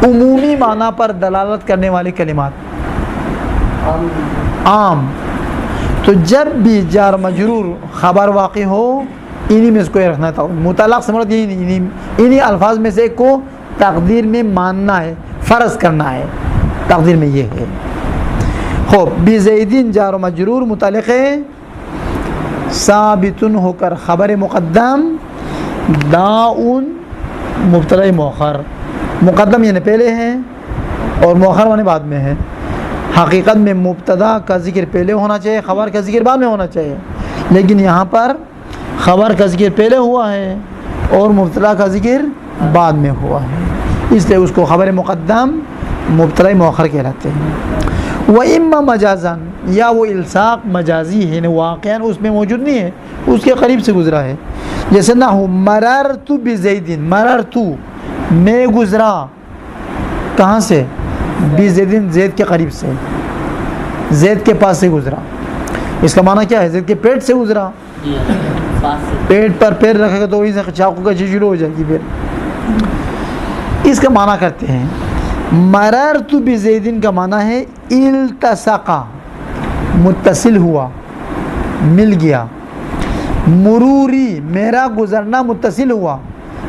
عمومی معنی پر دلالت کرنے والی کلمات، عام. تو جب بھی جار مجرور خبر واقع ہو انہی میں اس کو یہ رکھنا تھا. متعلق سے مراد یہی انہی الفاظ میں سے ایک کو تقدیر میں ماننا ہے، فرض کرنا ہے. تقدیر میں یہ ہے. خوب، بزیدین جار و مجرور متعلق ہے، ثابتن ہو کر خبر مقدم، داؤن مبتدا مؤخر. مقدم یعنی پہلے ہے اور مؤخر یعنی بعد میں ہے. حقیقت میں مبتدا کا ذکر پہلے ہونا چاہیے، خبر کا ذکر بعد میں ہونا چاہیے، لیکن یہاں پر خبر کا ذکر پہلے ہوا ہے اور مبتدا کا ذکر بعد میں ہوا ہے، اس لیے اس کو خبر مقدم مبتدا مؤخر کہلاتے ہیں. وَإِمَّا مَجَازًا، یا وہ الصاق مجازی ہے، یعنی واقعاً اس میں موجود نہیں ہے، اس کے قریب سے گزرا ہے. جیسے نحو مررت بزیدن، مررت میں گزرا، کہاں سے؟ بزیدن زید کے قریب سے، زید کے پاس سے گزرا. اس کا معنی کیا ہے؟ زید کے پیٹ سے گزرا. پیٹ پر پیر رکھے گا تو وہیں سے چاقو کا چیز شروع ہو جائے گی. پھر اس کا معنی کرتے ہیں مررت بزیدن کا معنی ہے التصقا، متصل ہوا، مل گیا. مروری میرا گزرنا متصل ہوا،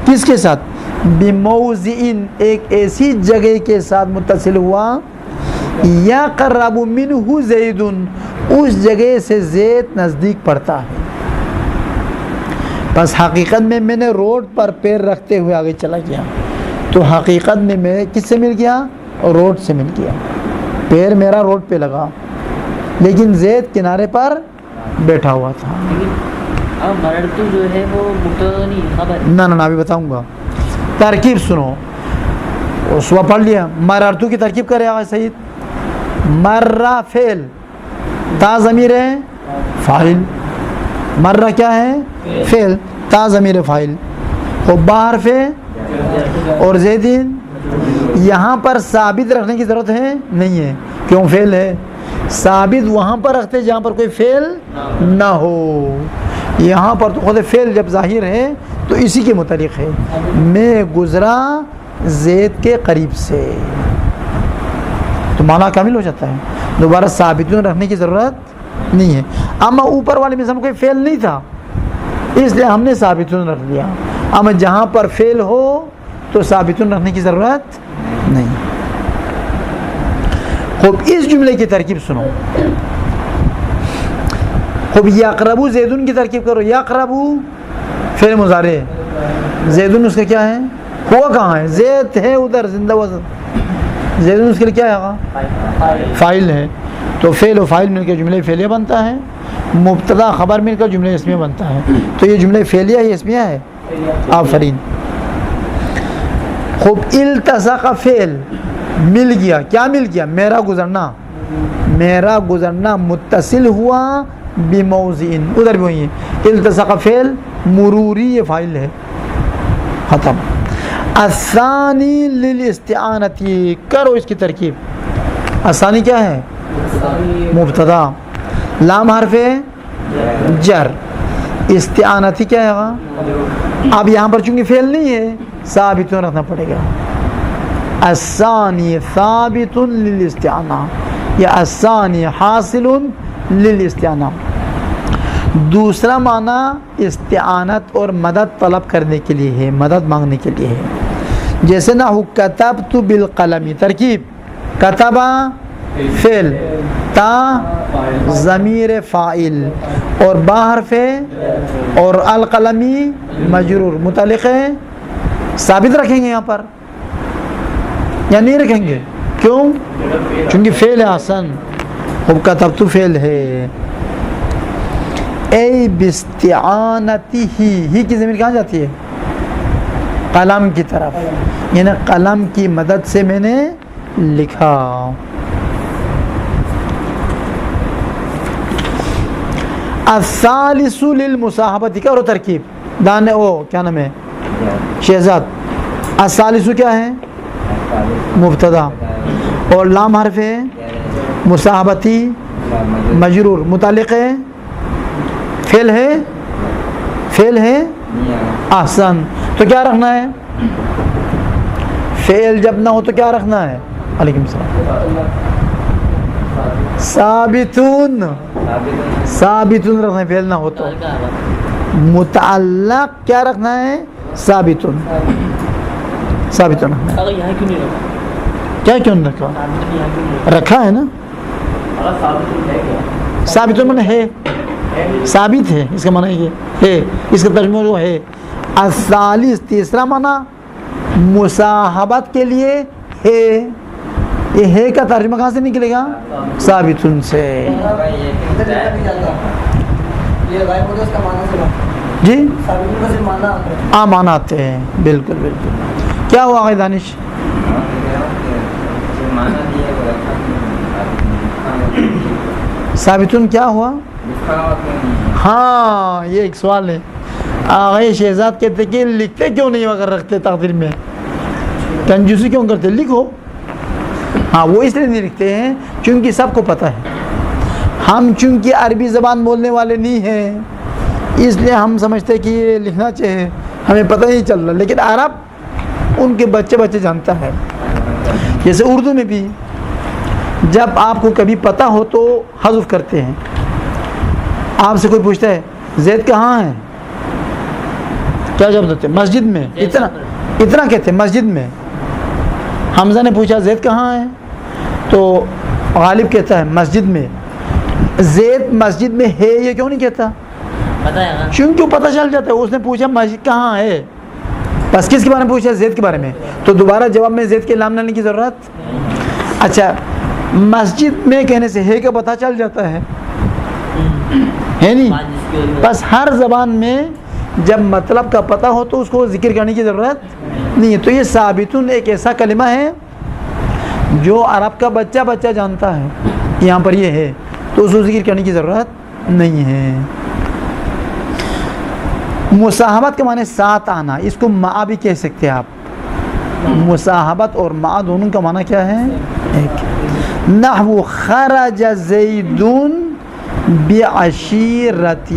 کس کے ساتھ؟ بموضع، ایک ایسی جگہ کے ساتھ متصل ہوا یقرب منہ زید، اس جگہ سے زید نزدیک پڑتا ہے. بس حقیقت میں نے روڈ پر پیر رکھتے ہوئے آگے چلا گیا تو حقیقت میں کس سے مل گیا؟ روڈ سے مل گیا. پیر میرا روڈ پہ لگا لیکن زید کنارے پر بیٹھا ہوا تھا. مررتو جو ہے وہ مبتدا نہیں خبر. نہ ابھی بتاؤں گا. ترکیب سنو، صبح پڑھ لیا. مررتو کی ترکیب کرے آقا سعید. مرہ فعل، تا ضمیر ہے فاعل. مرہ کیا ہے؟ فعل، تا ضمیر فاعل. اور باہر فعل اور زیدین. یہاں پر ثابت رکھنے کی ضرورت ہے نہیں ہے، کیوں؟ فعل ہے. ثابت وہاں پر رکھتے جہاں پر کوئی فعل نہ ہو. یہاں پر تو خود فعل جب ظاہر ہے تو اسی کے متعلق ہے. میں گزرا زید کے قریب سے، تو معنی کامل ہو جاتا ہے. دوبارہ ثابتون رکھنے کی ضرورت نہیں ہے. اما اوپر والے میں کوئی فعل نہیں تھا اس لیے ہم نے ثابتون رکھ دیا. اما جہاں پر فعل ہو تو ثابتون رکھنے کی ضرورت نہیں. خوب اس جملے کی ترکیب سنو. خوب یقربو زیدون کی ترکیب کرو. یقربو فعل مضارع، زیدون اس کا کیا ہے؟ ہوا کہاں ہے؟ زید ہے ادھر زندہ وزن. زیدون اس کے لیے کیا ہے؟ فاعل ہے. تو فعل و فاعل مل کر جملہ فعلیہ بنتا ہے. مبتدا خبر مل کر جملہ اسمیہ بنتا ہے. تو یہ جملہ فعلیہ ہی اسمیہ ہے. آفرین. خوب التصق فعل مل گیا. کیا مل گیا؟ میرا گزرنا. میرا گزرنا متصل ہوا بموضعین، ادھر بھی وہی ہے. التصق فعل، مروری یہ فاعل ہے. ختم. الثانی للاستعانتی، کرو اس کی ترکیب. الثانی کیا ہے؟ مبتدا، لام حرف جر. استعانتی کیا ہے؟ اب یہاں پر چونکہ فعل نہیں ہے ثابتون رکھنا پڑے گا. الثانی ثابت للاستعانہ یا الثانی حاصل للاستعانہ. دوسرا معنی استعانت اور مدد طلب کرنے کے لیے ہے، مدد مانگنے کے لیے ہے. جیسے نہ کتبت بالقلم، ترکیب کتبہ فعل، تا ضمیر فاعل اور باہر فعل اور القلمی مجرور. متعلق ہے ثابت رکھیں گے یہاں پر یا نہیں رکھیں گے؟ کیوں؟ چونکہ فعل ہے حسن. اب کتبت فعل ہے. اے باستعانتی ہی کی ضمیر کہاں جاتی ہے؟ قلم کی طرف، یعنی قلم کی مدد سے میں نے لکھا. الثالث للمصاحبت، کرو ترکیب. دانے او کیا نام ہے؟ شہزاد. الثالث کیا ہے؟ مبتدا اور لام حرف ہے مصاحبتی مجرور. متعلق ہے فعل ہے، فعل ہے احسن. تو کیا رکھنا ہے؟ فعل جب نہ ہو تو کیا رکھنا ہے؟ علیکم السلام. ثابتون، ثابتون رکھنا ہے فعل نہ ہو تو. متعلق کیا رکھنا ہے؟ ثابتون. ثابتون رکھنا ہے. یہاں کیوں نہیں رکھا؟ کیا کیوں نہیں رکھا؟ رکھا ہے نا. ثابتون میں ہے، ثابت ہے، اس کا معنی یہ ہے. اس کا ترجمہ جو ہے الثالث، تیسرا معنی مصاحبت کے لیے ہے. یہ ہے کا ترجمہ کہاں سے نکلے گا؟ ثابتن سے. جی ہاں معنی آتے ہیں. بالکل بالکل. کیا ہوا آگے دانش؟ ثابتن کیا ہوا؟ ہاں یہ ایک سوال ہے. آگے شہزاد کہتے کہ لکھتے کیوں نہیں اگر رکھتے تقدیر میں؟ کنجوسی کیوں کرتے؟ لکھو. ہاں وہ اس لیے نہیں لکھتے ہیں چونکہ سب کو پتہ ہے. ہم چونکہ عربی زبان بولنے والے نہیں ہیں اس لیے ہم سمجھتے کہ یہ لکھنا چاہیے، ہمیں پتہ نہیں چل رہا. لیکن عرب ان کے بچے جانتا ہے. جیسے اردو میں بھی جب آپ کو کبھی پتہ ہو تو حذف کرتے ہیں. آپ سے کوئی پوچھتا ہے زید کہاں ہے، کیا جواب دیتے ہیں؟ مسجد میں. اتنا کہتے ہیں مسجد میں. حمزہ نے پوچھا زید کہاں ہے تو غالب کہتا ہے مسجد میں، زید مسجد میں ہے یہ کیوں نہیں کہتا؟ پتہ ہے نا، کیوں پتہ چل جاتا ہے، اس نے پوچھا مسجد کہاں ہے، بس کس کے بارے میں پوچھا؟ زید کے بارے میں، تو دوبارہ جواب میں زید کے نام لینے کی ضرورت؟ اچھا مسجد میں کہنے سے ہے کہ پتہ چل جاتا ہے نہیں؟ بس ہر زبان میں جب مطلب کا پتہ ہو تو اس کو ذکر کرنے کی ضرورت نہیں ہے. تو یہ ثابتن ایک ایسا کلمہ ہے جو عرب کا بچہ جانتا ہے کہ یہاں پر یہ ہے، تو اس کو ذکر کرنے کی ضرورت نہیں ہے. مصاحبت کے معنی ساتھ آنا، اس کو مع بھی کہہ سکتے ہیں آپ. مصاحبت اور مع دونوں کا معنی کیا ہے؟ ایک. نحو خرج زیدون بعشیرتہ،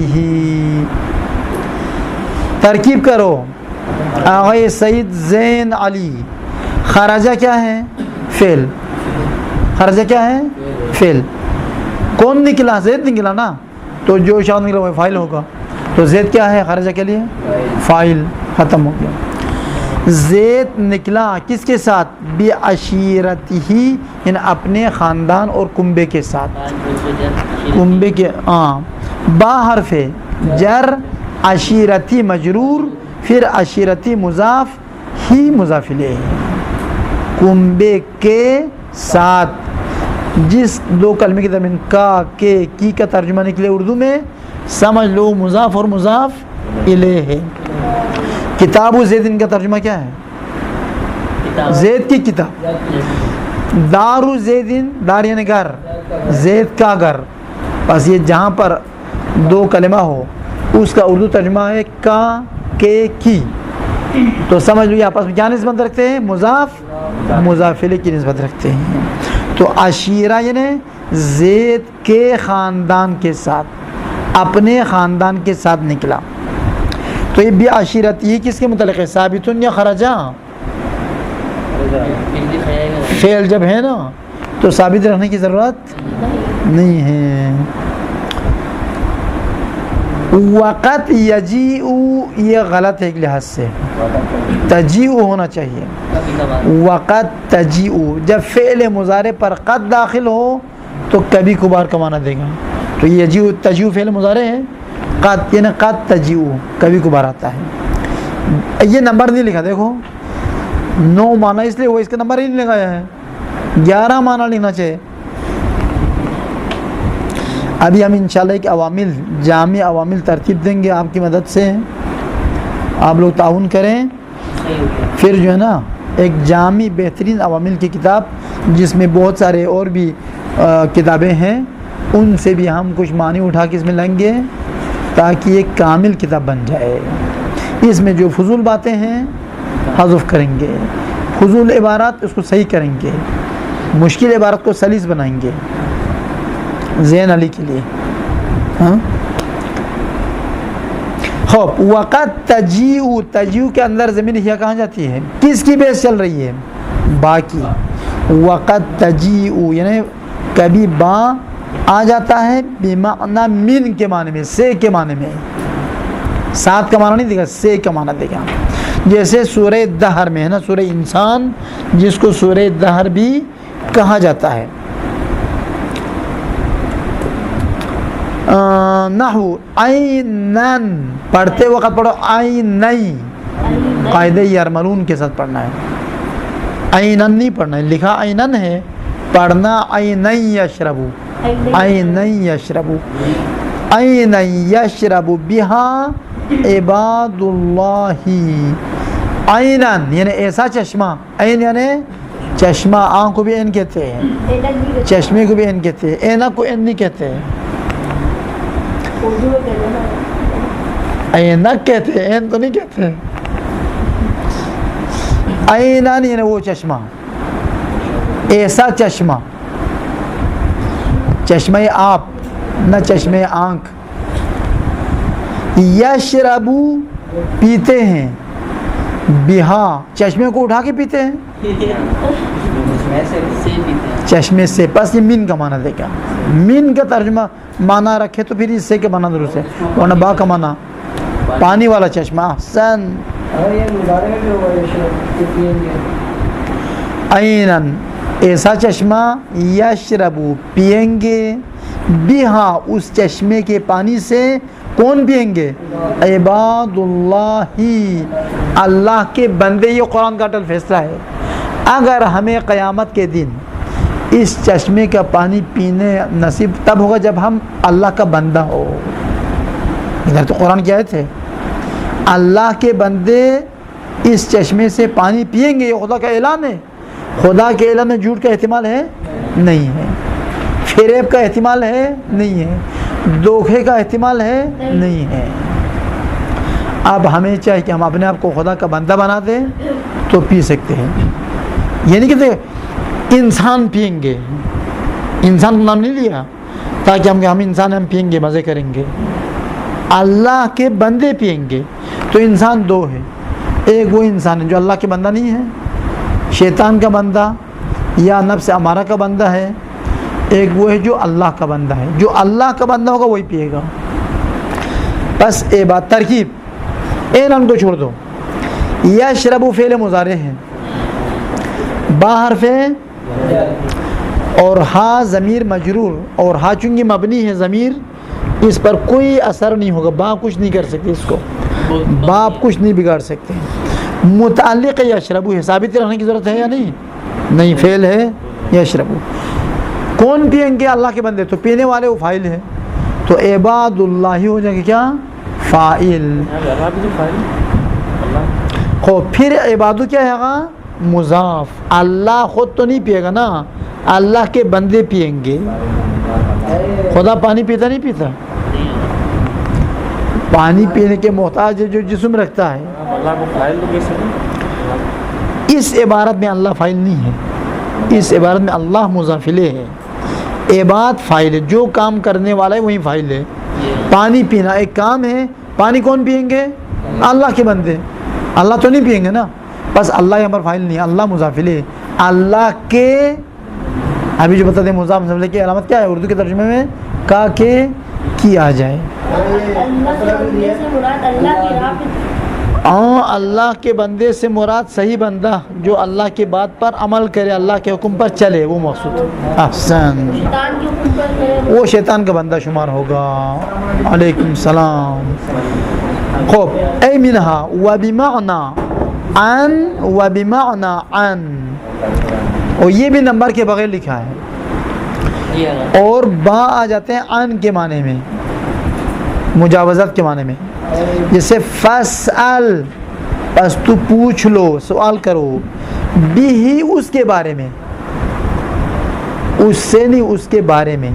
ترکیب کرو. آغا سعید زین علی، خرجہ کیا ہے؟ فعل. خرجہ کیا ہے؟ فعل. کون نکلا؟ زید نکلا نا، تو جو شاید نکلا وہ فاعل ہوگا. تو زید کیا ہے خرجہ کے لیے؟ فاعل. ختم ہو گیا. زید نکلا کس کے ساتھ؟ بعشیرتہ، یعنی اپنے خاندان اور کنبے کے ساتھ. کنبے کے با حرف جر، عشیرتی مجرور، پھر عشیرتی مضاف، ہی مضاف الیہ. کنبے کے ساتھ، جس دو کلمے کے درمیان کا کے کی کا ترجمہ نکلے اردو میں، سمجھ لو مضاف اور مضاف الیہ ہے. کتاب زیدن کا ترجمہ کیا ہے؟ زید کی کتاب. دار زیدن، دار یعنی گھر، زید کا گھر. بس یہ جہاں پر دو کلمہ ہو اس کا اردو ترجمہ ہے کا کے کی. تو سمجھ لو یہ آپس میں کیا نسبت رکھتے ہیں؟ مضاف مضاف الیہ کی نسبت رکھتے ہیں. تو عشیرہ یعنی زید کے خاندان کے ساتھ، اپنے خاندان کے ساتھ نکلا. تو یہ بھی عشیرتی ہی کس کے متعلق ہے؟ ثابتن یا خرجہ؟ فعل جب ہے نا تو ثابت رکھنے کی ضرورت نہیں ہے. وقت یجیء یہ غلط ہے ایک لحاظ سے، تجیء ہونا چاہیے. وقت تجیء، جب فعل مضارع پر قد داخل ہو تو کبھی کبھار کا معنی دے گا. تو یجیء تجیء فعل مضارع ہے، قد یعنی قد تجیء کبھی کبھار آتا ہے. یہ نمبر نہیں لکھا، دیکھو 9 معنی، اس لیے وہ اس کا نمبر ہی نہیں لگایا ہے. 11 معنی لکھنا چاہیے. ابھی ہم انشاءاللہ ایک عوامل، جامع عوامل ترتیب دیں گے آپ کی مدد سے، آپ لوگ تعاون کریں. پھر جو ہے نا ایک جامع بہترین عوامل کی کتاب جس میں بہت سارے اور بھی کتابیں ہیں، ان سے بھی ہم کچھ معنی اٹھا کے اس میں لیں گے تاکہ ایک کامل کتاب بن جائے. اس میں جو فضول باتیں ہیں حذف کریں گے، فضول عبارات اس کو صحیح کریں گے، مشکل عبارت کو سلیس بنائیں گے زین علی کے لیے. خوب. وقت تجیء، تجیء کے اندر زمین ہیا کہاں جاتی ہے؟ کس کی بیس چل رہی ہے؟ با کی. وقت تجیء یعنی کبھی با آ جاتا ہے بمعنی من کے معنی میں، سے کے معنی میں. ساتھ کا معنی نہیں دے گا، سے کا معنی دے گا. جیسے سورہ دہر میں ہے نا، سورہ انسان جس کو سورہ دہر بھی کہا جاتا ہے. نحو عینن، پڑھتے وقت پڑھو عینی، قاعدہ یرملون کے ساتھ پڑھنا ہے. عینن نہیں پڑھنا ہے، لکھا عینن ہے، پڑھنا عینی یشربو، عینی یشربو. عینی یشربو بہا عباد اللہ. عینن یعنی ایسا چشمہ، عین یعنی چشمہ، آنکھ کو بھی عین کہتے ہیں، چشمے کو بھی عین کہتے ہیں، عینک کو عین نہیں کہتے ہیں، عینک کہتے ہیں، عین تو نہیں کہتے ہیں. عینن یعنی وہ چشمہ، ایسا چشمہ، چشمہ آب نہ چشمہ آنکھ. یشربو پیتے ہیں، بہا چشمے کو اٹھا کے پیتے ہیں، چشمے سے. پس یہ من کا معنی دے گا. من کا ترجمہ معنی رکھے تو پھر اس سے کے معنی درست ہے، ورنہ با کا معنی پانی والا چشمہ. احسن. عینن ایسا چشمہ یشربو پئیں گے بہا اس چشمے کے پانی سے کون پئیں گے؟ عباد اللہ اللہ کے بندے. یہ قرآن کا اٹل فیصلہ ہے. اگر ہمیں قیامت کے دن اس چشمے کا پانی پینے نصیب تب ہوگا جب ہم اللہ کا بندہ ہو. ادھر تو قرآن کی آیت ہے اللہ کے بندے اس چشمے سے پانی پئیں گے. یہ خدا کا اعلان ہے. خدا کے اعلان میں جھوٹ کا احتمال ہے نہیں ہے, فریب کا احتمال ہے نہیں ہے, دھوکے کا احتمال ہے نہیں ہے. اب ہمیں چاہیے کہ ہم اپنے آپ کو خدا کا بندہ بنا دیں تو پی سکتے ہیں. یہ نہیں کہتے انسان پئیں گے, انسان کو نام نہیں لیا تاکہ ہم انسان ہم پئیں گے مزے کریں گے. اللہ کے بندے پئیں گے. تو انسان دو ہے, ایک وہ انسان ہے جو اللہ کے بندہ نہیں ہے, شیطان کا بندہ یا نفس امارہ کا بندہ ہے. ایک وہ ہے جو اللہ کا بندہ ہے. جو اللہ کا بندہ ہوگا وہی پیے گا. بس اے بات ترکیب اے نام کو چھوڑ دو. یشرب فعل مضارع ہے, با حرف اور ہا ضمیر مجرور, اور ہا چونکہ مبنی ہے ضمیر اس پر کوئی اثر نہیں ہوگا. با کچھ نہیں کر سکتے, اس کو باپ کچھ نہیں بگاڑ سکتے. متعلق یشرب ہے, ثابت رہنے کی ضرورت ہے یا نہیں؟ نہیں, فعل ہے یشرب. کون پئیں گے؟ اللہ کے بندے. تو پینے والے وہ فاعل ہے, تو عباد اللہ ہو جائے گا کیا؟ فاعل. خو پھر عبادو کیا ہے گا؟ مضاف. اللہ خود تو نہیں پیے گا نا, اللہ کے بندے پئیں گے. خدا پانی پیتا نہیں پیتا؟ پانی پینے کے محتاج ہے جو جسم رکھتا ہے. اس عبارت میں اللہ فاعل نہیں ہے, اس عبارت میں اللہ مضاف الیہ ہے. عباد فاعل ہے, جو کام کرنے والا ہے وہی فاعل ہے. پانی پینا ایک کام ہے, پانی کون پئیں گے؟ اللہ کے بندے. اللہ تو نہیں پئیں گے نا, بس اللہ یہاں پر فاعل نہیں ہے, اللہ مضاف الیہ. اللہ کے ابھی جو بتا دیں مضاف مضاف کی علامت کیا ہے اردو کے ترجمے میں؟ کا کے کی آ جائے. اللہ کے بندے سے مراد صحیح بندہ جو اللہ کی بات پر عمل کرے, اللہ کے حکم پر چلے, وہ مقصود. احسن, وہ شیطان کا بندہ شمار ہوگا. علیکم السلام. خوب, اے منہا وبمعنی عن, وبمعنی عن, اور یہ بھی نمبر کے بغیر لکھا ہے. اور با آ جاتے ہیں عن کے معنی میں, مجاوزت کے معنی میں. جیسے فاسأل, بس تو پوچھ لو, سوال کرو, بھی اس کے بارے میں, اس سے نہیں اس کے بارے میں.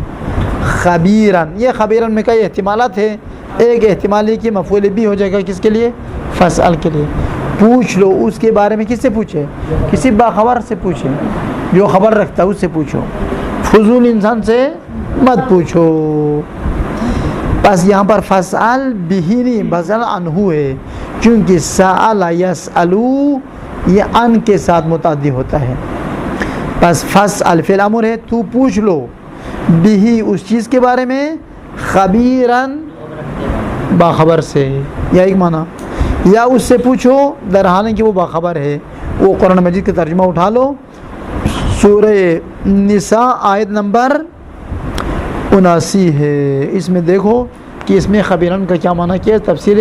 خبیرن, یہ خبیرن میں کئی احتمالات ہے. ایک احتمال ہے کہ مفعول بھی ہو جائے گا کس کے لیے؟ فاسأل کے لیے. پوچھ لو اس کے بارے میں. کس سے پوچھے؟ کسی باخبر سے پوچھے, جو خبر رکھتا ہے اس سے پوچھو, فضول انسان سے مت پوچھو. بس یہاں پر فاسأل بھی نہیں, بسأل عنہ ہے, کیونکہ سأل یسألو یہ ان کے ساتھ متعدی ہوتا ہے. بس فاسأل فعل امر ہے, تو پوچھ لو, بھی اس چیز کے بارے میں, خبیرن باخبر سے, یا ایک معنی, یا اس سے پوچھو در حال کہ وہ باخبر ہے. وہ قرآن مجید کا ترجمہ اٹھا لو, سورہ نساء آیت نمبر 79 ہے. اس میں دیکھو کہ اس میں خبیرن کا کیا معنی کیا ہے, تفسیر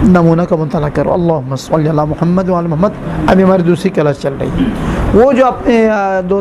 نمونہ کا مطالعہ کرو. اللہم صلی علی محمد وعلی محمد. ابھی ہماری دوسری کلاس چل رہی ہے. وہ جو اپنے دو